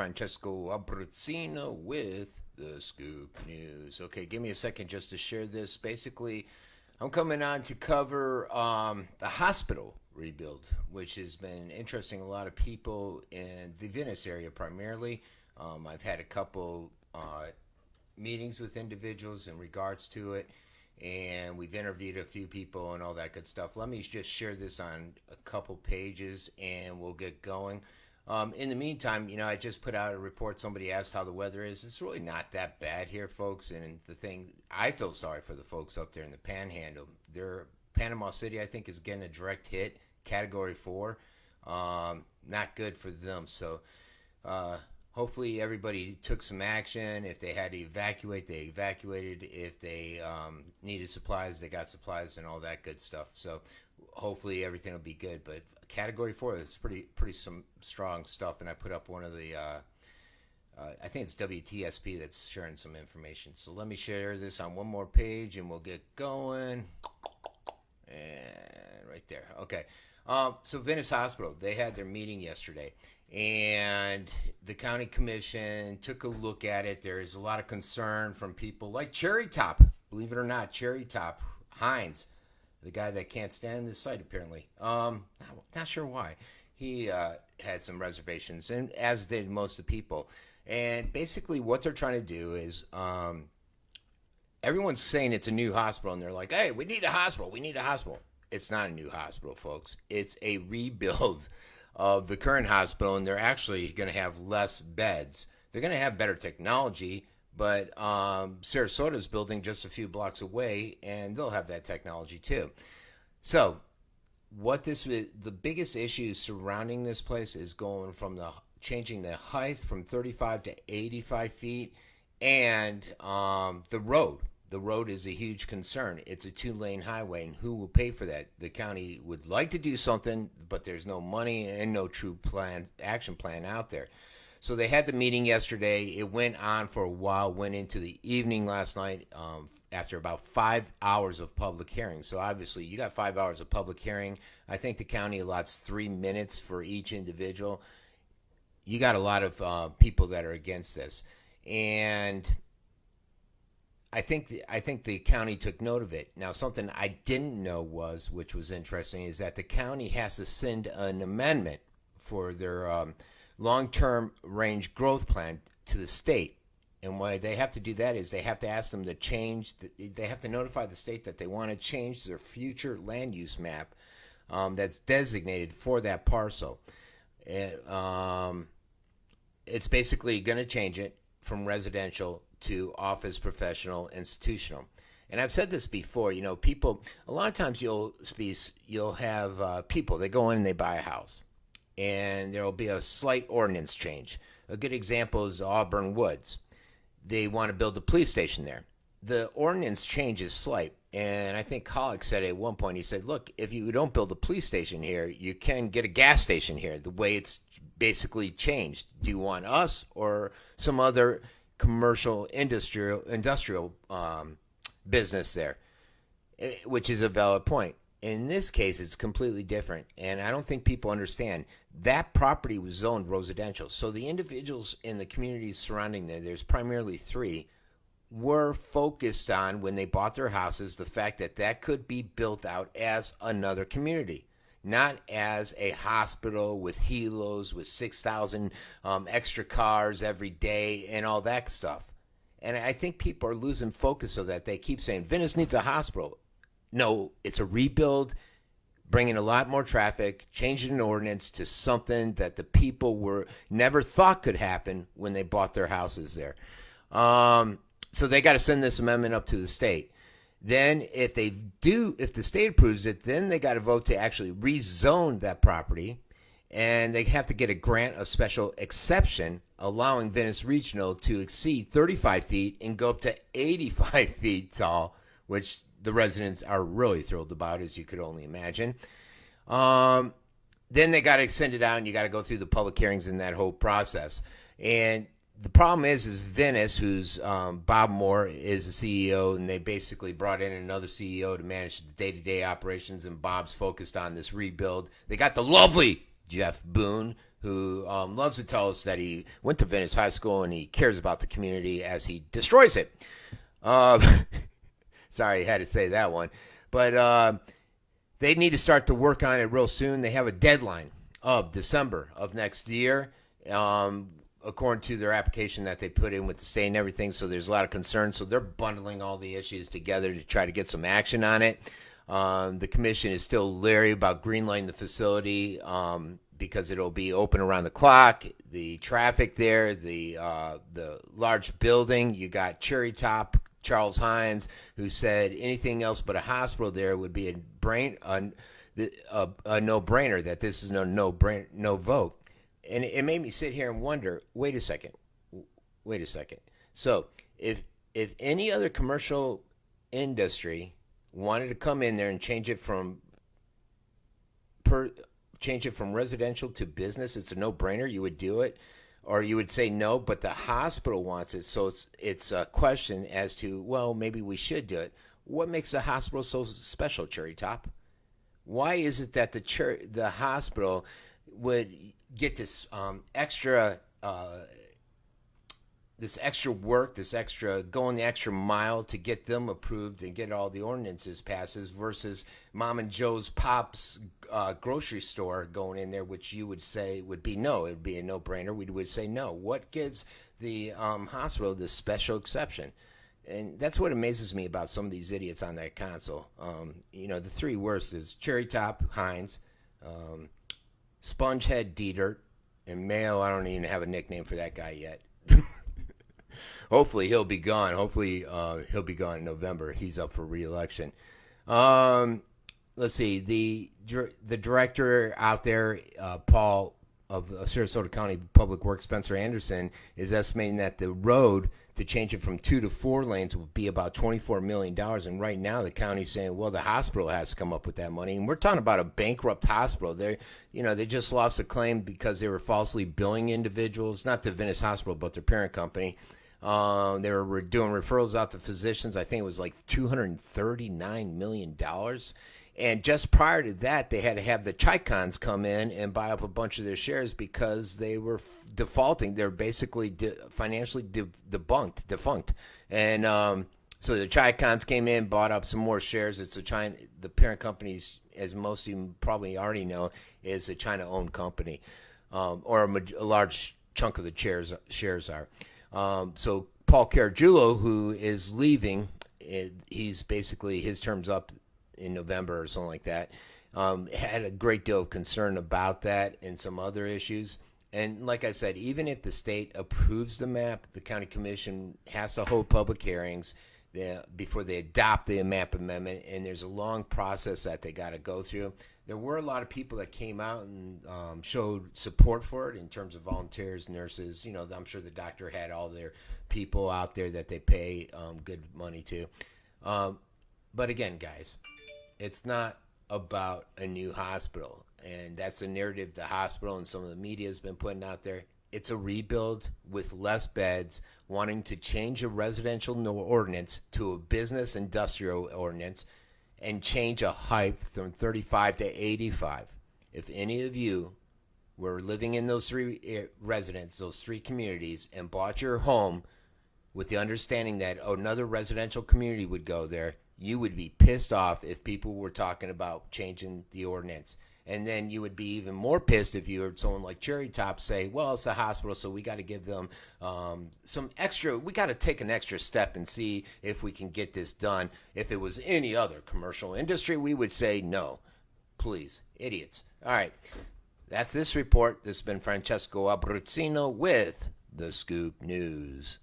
Francesco Abbruzzino with the Scoop News. Okay, give me a second just to share this. Basically, I'm coming on to cover the hospital rebuild, which has been interesting a lot of people in the Venice area primarily. I've had a couple meetings with individuals in regards to it, and we've interviewed a few people and all that good stuff. Let me just share this on a couple pages and we'll get going. In the meantime, I just put out a report. Somebody asked how the weather is. It's really not that bad here, folks. And the thing, I feel sorry for the folks up there in the Panhandle. Panama City, I think, is getting a direct hit, Category 4. Not good for them. So hopefully everybody took some action. If they had to evacuate, they evacuated. If they needed supplies, they got supplies and all that good stuff. So hopefully everything will be good. But Category 4, that's pretty some strong stuff. And I put up one of the, I think it's WTSP that's sharing some information. So let me share this on one more page and we'll get going. And right there. Okay. So Venice Hospital, they had their meeting yesterday. And the county commission took a look at it. There's a lot of concern from people like Cherry Top. Believe it or not, Cherry Top, Hines, the guy that can't stand this site apparently. Not sure why. He had some reservations, and as did most of the people. And basically what they're trying to do is everyone's saying it's a new hospital, and they're like, hey, we need a hospital. We need a hospital. It's not a new hospital, folks. It's a rebuild of the current hospital, and they're actually going to have less beds. They're going to have better technology, but Sarasota's building just a few blocks away, and they'll have that technology too. So the biggest issue surrounding this place is going from changing the height from 35 to 85 feet, and the road. The road is a huge concern. It's a 2-lane highway, and who will pay for that? The county would like to do something, but there's no money and no true action plan out there. So they had the meeting yesterday. It went on for a while, went into the evening last night after about 5 hours of public hearing. So obviously you got 5 hours of public hearing. I think the county allots 3 minutes for each individual. You got a lot of people that are against this. And I think the county took note of it. Now, something I didn't know which was interesting, is that the county has to send an amendment for their long-term range growth plan to the state. And why they have to do that is they have to ask them to change. They have to notify the state that they want to change their future land use map that's designated for that parcel. It's basically going to change it from residential to office, professional, institutional. And I've said this before, people, a lot of times you'll have people, they go in and they buy a house, and there will be a slight ordinance change. A good example is Auburn Woods. They want to build a police station there. The ordinance change is slight, and I think Collick said at one point, he said, look, if you don't build a police station here, you can get a gas station here, the way it's basically changed. Do you want us or some other commercial industrial business there, which is a valid point. In this case, it's completely different, and I don't think people understand. That property was zoned residential, so the individuals in the communities surrounding there's primarily 3, were focused on, when they bought their houses, the fact that could be built out as another community, not as a hospital with helos, with 6,000 extra cars every day and all that stuff. And I think people are losing focus of that. They keep saying, Venice needs a hospital. No, it's a rebuild, bringing a lot more traffic, changing an ordinance to something that the people never thought could happen when they bought their houses there. So they got to send this amendment up to the state. Then if the state approves it, then they got to vote to actually rezone that property, and they have to get a grant of special exception allowing Venice Regional to exceed 35 feet and go up to 85 feet tall, which the residents are really thrilled about, as you could only imagine. Then they got to send it out, and you got to go through the public hearings in that whole process. And the problem is Venice, who's Bob Moore is the CEO, and they basically brought in another CEO to manage the day-to-day operations, and Bob's focused on this rebuild. They got the lovely Jeff Boone, who loves to tell us that he went to Venice High School and he cares about the community as he destroys it. Sorry, I had to say that one. But they need to start to work on it real soon. They have a deadline of December of next year, according to their application that they put in with the state and everything. So there's a lot of concern. So they're bundling all the issues together to try to get some action on it. The commission is still leery about greenlighting the facility because it'll be open around the clock. The traffic there, the large building, you got Cherry Top, Charles Hines, who said anything else but a hospital there would be a no-brainer, that this is no vote. And it made me sit here and wonder, wait a second. So if any other commercial industry wanted to come in there and change it from residential to business, it's a no-brainer. You would do it, or you would say no. But the hospital wants it, so it's a question as to, well, maybe we should do it. What makes the hospital so special, Cherry Top? Why is it that the hospital would get this extra work, this extra going the extra mile to get them approved and get all the ordinances passes, versus Mom and Joe's Pop's grocery store going in there, which you would say would be no? It would be a no-brainer. We would say no. What gives the hospital this special exception? And that's what amazes me about some of these idiots on that console. The three worst is Cherry Top Hines, Spongehead Dietert, and Mayo. I don't even have a nickname for that guy yet. Hopefully he'll be gone. He'll be gone in November. He's up for re-election. Let's see. The director out there, Paul of Sarasota County Public Works, Spencer Anderson, is estimating that the road to change it from 2 to 4 lanes will be about $24 million. And right now the county's saying, well, the hospital has to come up with that money. And we're talking about a bankrupt hospital. They just lost a claim because they were falsely billing individuals, not the Venice Hospital, but their parent company. They were doing referrals out to physicians. I think it was like $239 million. And just prior to that, they had to have the Chicons come in and buy up a bunch of their shares because they were defaulting. They're basically financially defunct. And so the Chicons came in, bought up some more shares. It's the parent company, as most of you probably already know, is a China-owned company, or a large chunk of the shares are. So Paul Caragiulo, who is leaving, he's basically, his term's up in November or something like that, had a great deal of concern about that and some other issues. And like I said, even if the state approves the map, the county commission has to hold public hearings before they adopt the map amendment, and there's a long process that they got to go through. There were a lot of people that came out and showed support for it in terms of volunteers, nurses. I'm sure the doctor had all their people out there that they pay good money to. But again, guys, it's not about a new hospital. And that's the narrative the hospital and some of the media has been putting out there. It's a rebuild with less beds, wanting to change a residential ordinance to a business industrial ordinance, and change a height from 35 to 85. If any of you were living in those three those three communities, and bought your home with the understanding that another residential community would go there, you would be pissed off if people were talking about changing the ordinance. And then you would be even more pissed if you heard someone like Cherry Top say, well, it's a hospital, so we got to give them we got to take an extra step and see if we can get this done. If it was any other commercial industry, we would say no. Please, idiots. All right, that's this report. This has been Francesco Abbruzzino with The Scoop News.